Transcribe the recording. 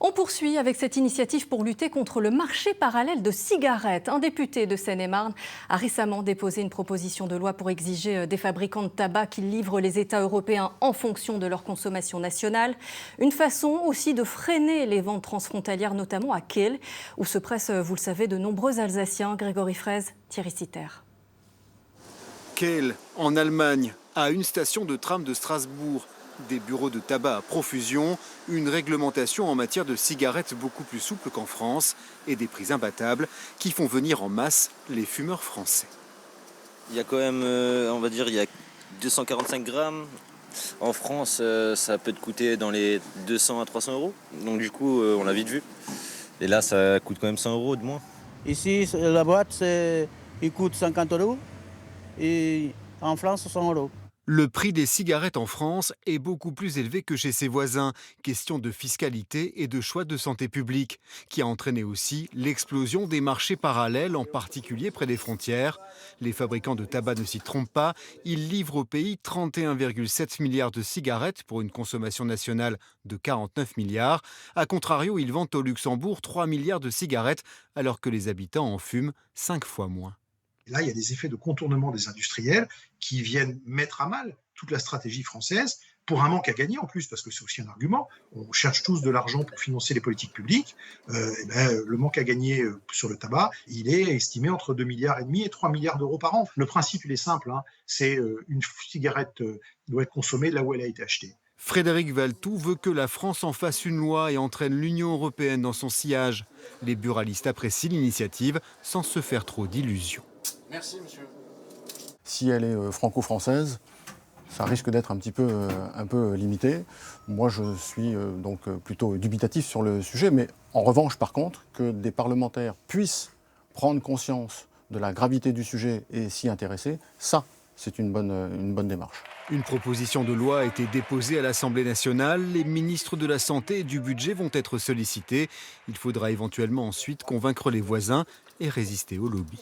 On poursuit avec cette initiative pour lutter contre le marché parallèle de cigarettes. Un député de Seine-et-Marne a récemment déposé une proposition de loi pour exiger des fabricants de tabac qu'ils livrent les États européens en fonction de leur consommation nationale. Une façon aussi de freiner les ventes transfrontalières, notamment à Kehl, où se pressent, vous le savez, de nombreux Alsaciens. Grégory Fraise, Thierry Citer. Kehl, en Allemagne, à une station de tram de Strasbourg. Des bureaux de tabac à profusion, une réglementation en matière de cigarettes beaucoup plus souple qu'en France et des prix imbattables qui font venir en masse les fumeurs français. Il y a quand même, on va dire, il y a 245 grammes. En France, ça peut te coûter dans les 200 à 300 euros. Donc du coup, on l'a vite vu. Et là, ça coûte quand même 100 euros de moins. Ici, la boîte, il coûte 50 euros et en France, 100 euros. Le prix des cigarettes en France est beaucoup plus élevé que chez ses voisins. Question de fiscalité et de choix de santé publique, qui a entraîné aussi l'explosion des marchés parallèles, en particulier près des frontières. Les fabricants de tabac ne s'y trompent pas. Ils livrent au pays 31,7 milliards de cigarettes pour une consommation nationale de 49 milliards. A contrario, ils vendent au Luxembourg 3 milliards de cigarettes, alors que les habitants en fument 5 fois moins. Et là, il y a des effets de contournement des industriels qui viennent mettre à mal toute la stratégie française pour un manque à gagner en plus, parce que c'est aussi un argument. On cherche tous de l'argent pour financer les politiques publiques. Le manque à gagner sur le tabac, il est estimé entre 2,5 milliards et 3 milliards d'euros par an. Le principe, il est simple, c'est une cigarette doit être consommée là où elle a été achetée. Frédéric Valtou veut que la France en fasse une loi et entraîne l'Union européenne dans son sillage. Les buralistes apprécient l'initiative sans se faire trop d'illusions. Merci, monsieur. Si elle est franco-française, ça risque d'être un peu limité. Moi, je suis donc plutôt dubitatif sur le sujet, mais en revanche, par contre, que des parlementaires puissent prendre conscience de la gravité du sujet et s'y intéresser, ça, c'est une bonne démarche. Une proposition de loi a été déposée à l'Assemblée nationale. Les ministres de la Santé et du Budget vont être sollicités. Il faudra éventuellement ensuite convaincre les voisins et résister au lobby.